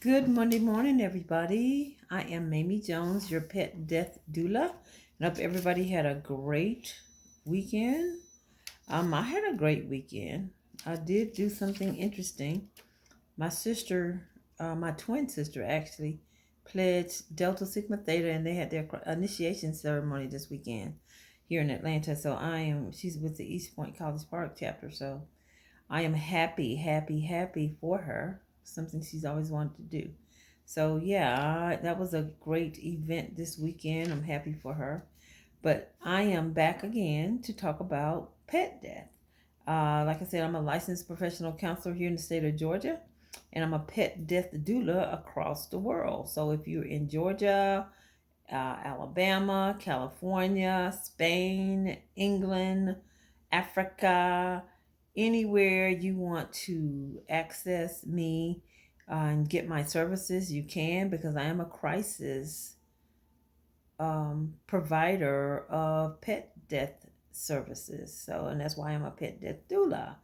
Good Monday morning, everybody. I am Mamie Jones, your pet death doula. And I hope everybody had a great weekend. I had a great weekend. I did do something interesting. My sister, my twin sister actually, pledged Delta Sigma Theta, and they had their initiation ceremony this weekend here in Atlanta. So she's with the East Point College Park chapter. So I am happy, happy, happy for her. Something she's always wanted to do. So yeah, that was a great event this weekend. I'm happy for her. But I am back again to talk about pet death. Like I said, I'm a licensed professional counselor here in the state of Georgia, and I'm a pet death doula across the world. So if you're in Georgia, Alabama, California, Spain, England, Africa, anywhere you want to access me and get my services, you can, because I am a crisis provider of pet death services. So, and that's why I'm a pet death doula.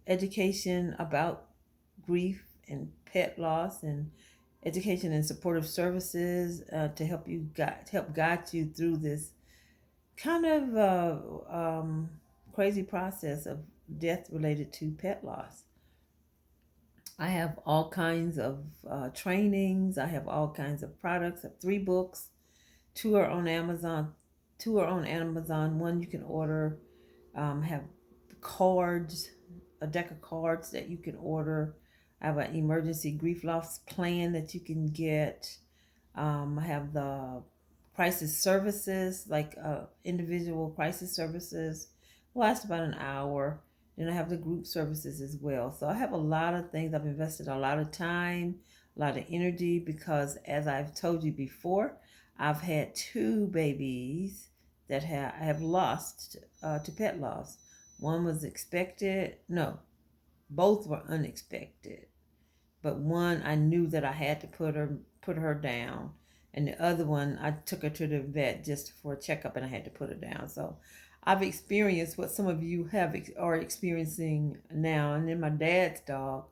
Education about grief and pet loss, and education and supportive services to help guide you through this kind of crazy process of death related to pet loss. I have all kinds of trainings. I have all kinds of products. I have 3 books. Two are on Amazon. Two are on Amazon. One you can order. Have cards, a deck of cards that you can order. I have an emergency grief loss plan that you can get. I have the crisis services, like individual crisis services, last about an hour. Then I have the group services as well. So I have a lot of things. I've invested a lot of time, a lot of energy, because as I've told you before, I've had 2 babies that I have lost to pet loss. One was expected. No, both were unexpected. But one, I knew that I had to put her down, and the other one, I took her to the vet just for a checkup, and I had to put her down. So I've experienced what some of you are experiencing now. And then my dad's dog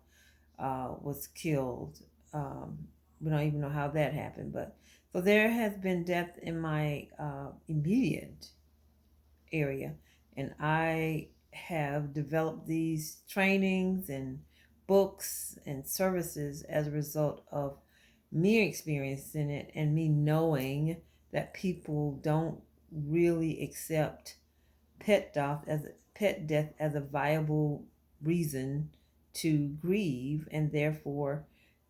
was killed. We don't even know how that happened, but so there has been death in my immediate area, and I have developed these trainings and books and services as a result of me experiencing it and me knowing that people don't really accept pet death as a viable reason to grieve, and therefore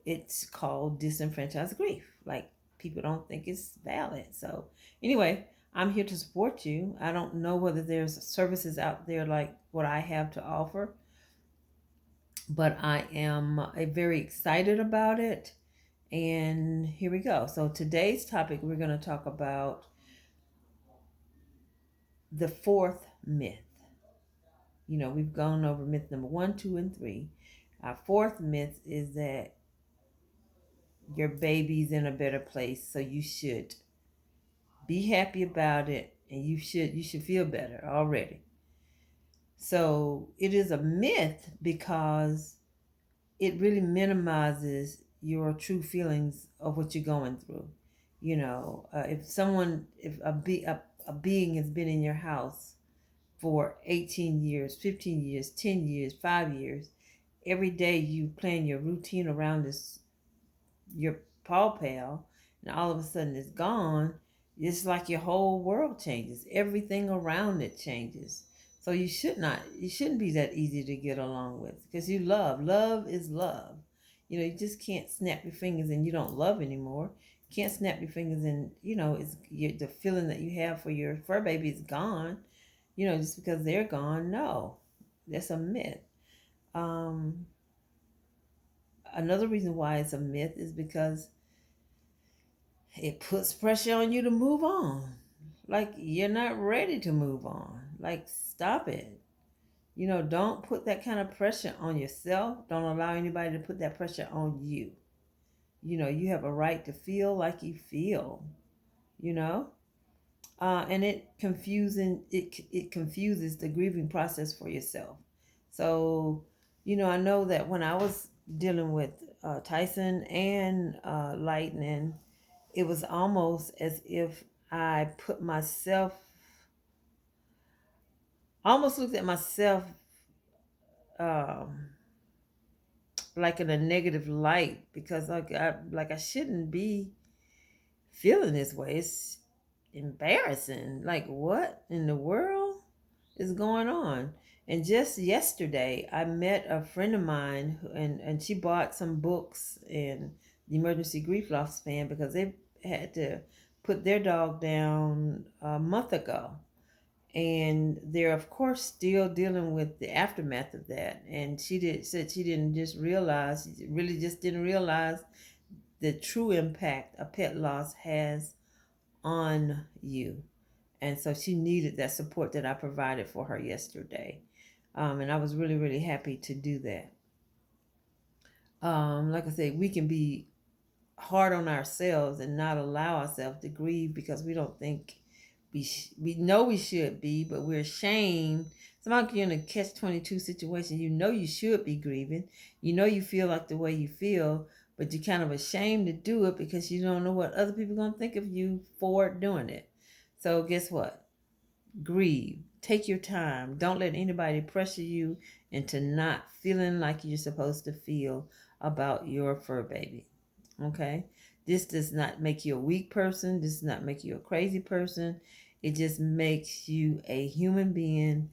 it's called disenfranchised grief. Like, people don't think it's valid. So anyway, I'm here to support you. I don't know whether there's services out there like what I have to offer, but I am very excited about it. And here we go. So today's topic, we're going to talk about the 4th myth. We've gone over myth number 1, 2, and 3. Our 4th myth is that your baby's in a better place, so you should be happy about it, and you should feel better already. So it is a myth because it really minimizes your true feelings of what you're going through. If a being has been in your house for 18 years, 15 years, 10 years, 5 years, every day you plan your routine around your paw pal, and all of a sudden it's gone, it's like your whole world changes. Everything around it changes. So you shouldn't be that easy to get along with, because love is love. You just can't snap your fingers and you don't love anymore. You can't snap your fingers and, the feeling that you have for your fur baby is gone, just because they're gone. No, that's a myth. Another reason why it's a myth is because it puts pressure on you to move on. Like, you're not ready to move on. Like, stop it. Don't put that kind of pressure on yourself. Don't allow anybody to put that pressure on you. You have a right to feel like you feel, and it confuses the grieving process for yourself. So, I know that when I was dealing with Tyson and Lightning, it was almost as if I put myself, almost looked at myself um, like in a negative light because like I shouldn't be feeling this way. It's embarrassing. Like, what in the world is going on? And just yesterday, I met a friend of mine, and she bought some books in the emergency grief loss fan because they had to put their dog down a month ago. And they're, of course, still dealing with the aftermath of that. And said she didn't just realize, really just didn't realize the true impact a pet loss has on you. And so she needed that support that I provided for her yesterday. And I was really, really happy to do that. Like I said, we can be hard on ourselves and not allow ourselves to grieve because we don't think we know we should be, but we're ashamed. Sometimes you're in a catch-22 situation. You know you should be grieving. You know you feel like the way you feel, but you're kind of ashamed to do it because you don't know what other people are going to think of you for doing it. So guess what? Grieve. Take your time. Don't let anybody pressure you into not feeling like you're supposed to feel about your fur baby. Okay? This does not make you a weak person. This does not make you a crazy person. It just makes you a human being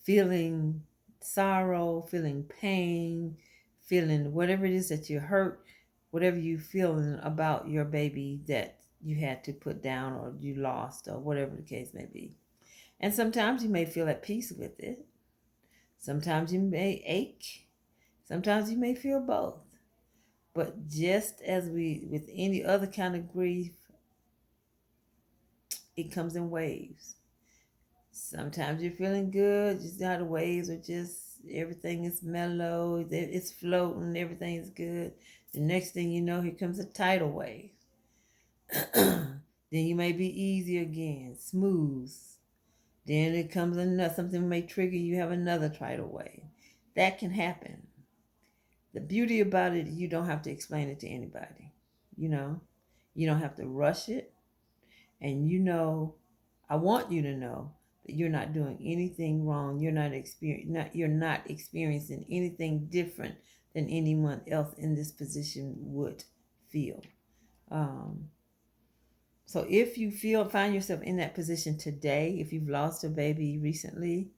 feeling sorrow, feeling pain, feeling whatever it is that you hurt, whatever you feeling about your baby that you had to put down or you lost or whatever the case may be. And sometimes you may feel at peace with it. Sometimes you may ache. Sometimes you may feel both. But just as we with any other kind of grief, it comes in waves. Sometimes you're feeling good, just how the waves are just everything is mellow, it's floating, everything is good. The next thing you know, here comes a tidal wave. Then you may be easy again, smooth. Then it comes another something may trigger you have another tidal wave. That can happen. The beauty about it, you don't have to explain it to anybody. You know, you don't have to rush it. And I want you to know that you're not doing anything wrong. You're not experiencing anything different than anyone else in this position would feel. Um, so if you find yourself in that position today, if you've lost a baby recently,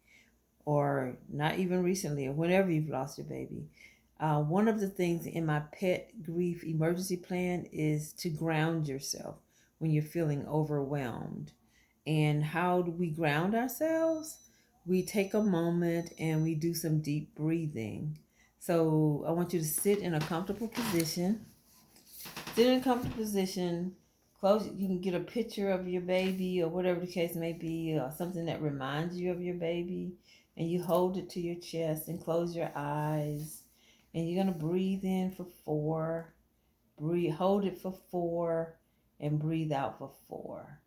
or not even recently, or whenever you've lost your baby, one of the things in my pet grief emergency plan is to ground yourself when you're feeling overwhelmed. And how do we ground ourselves? We take a moment and we do some deep breathing. So I want you to sit in a comfortable position. Sit in a comfortable position. Close. You can get a picture of your baby or whatever the case may be, or something that reminds you of your baby, and you hold it to your chest and close your eyes. And you're gonna breathe in for 4. Breathe. Hold it for 4, and breathe out for 4.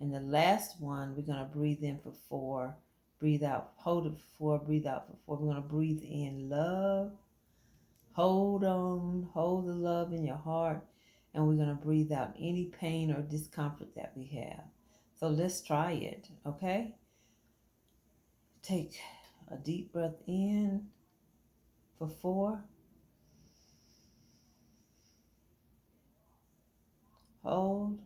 And the last one, we're gonna breathe in for 4. Breathe out. Hold it for 4. Breathe out for 4. We're gonna breathe in love. Hold on, hold the love in your heart, and we're going to breathe out any pain or discomfort that we have. So let's try it, okay? Take a deep breath in for 4. Hold.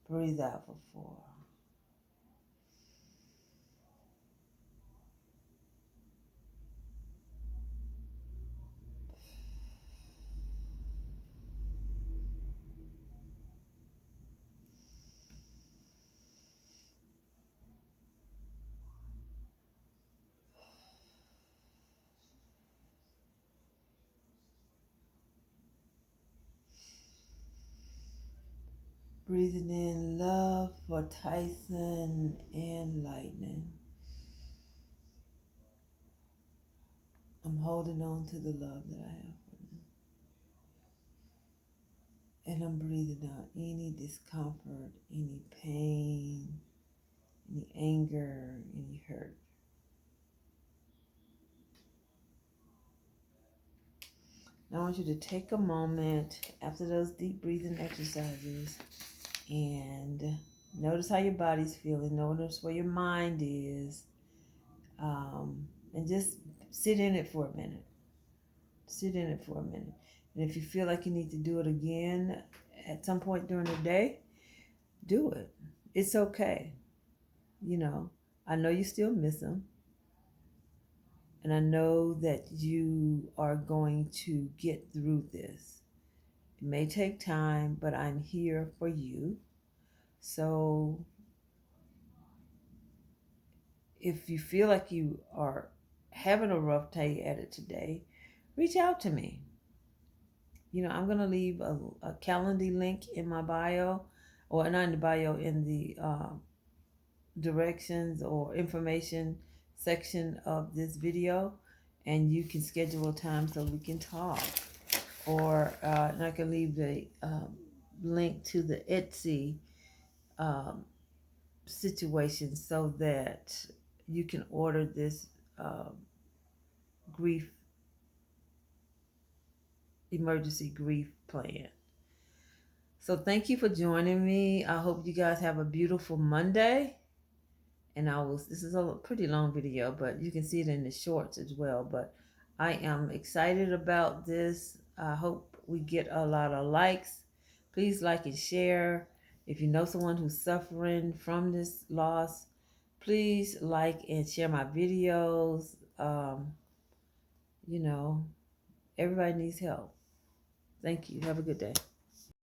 Breathe out for 4. Breathing in love for Tyson and Lightning. I'm holding on to the love that I have for them. And I'm breathing out any discomfort, any pain, any anger, any hurt. Now I want you to take a moment after those deep breathing exercises and notice how your body's feeling. Notice where your mind is. And just sit in it for a minute. Sit in it for a minute. And if you feel like you need to do it again at some point during the day, do it. It's okay. You know, I know you still miss them. And I know that you are going to get through this. It may take time, but I'm here for you. So if you feel like you are having a rough day at it today, reach out to me. I'm going to leave a Calendly link in my bio, or not in the bio, in the directions or information section of this video, and you can schedule a time so we can talk. Or and I can leave the link to the Etsy situation so that you can order this grief emergency grief plan. So thank you for joining me. I hope you guys have a beautiful Monday. And this is a pretty long video, but you can see it in the shorts as well. But I am excited about this. I hope we get a lot of likes. Please like and share. If you know someone who's suffering from this loss, please like and share my videos. Everybody needs help. Thank you. Have a good day.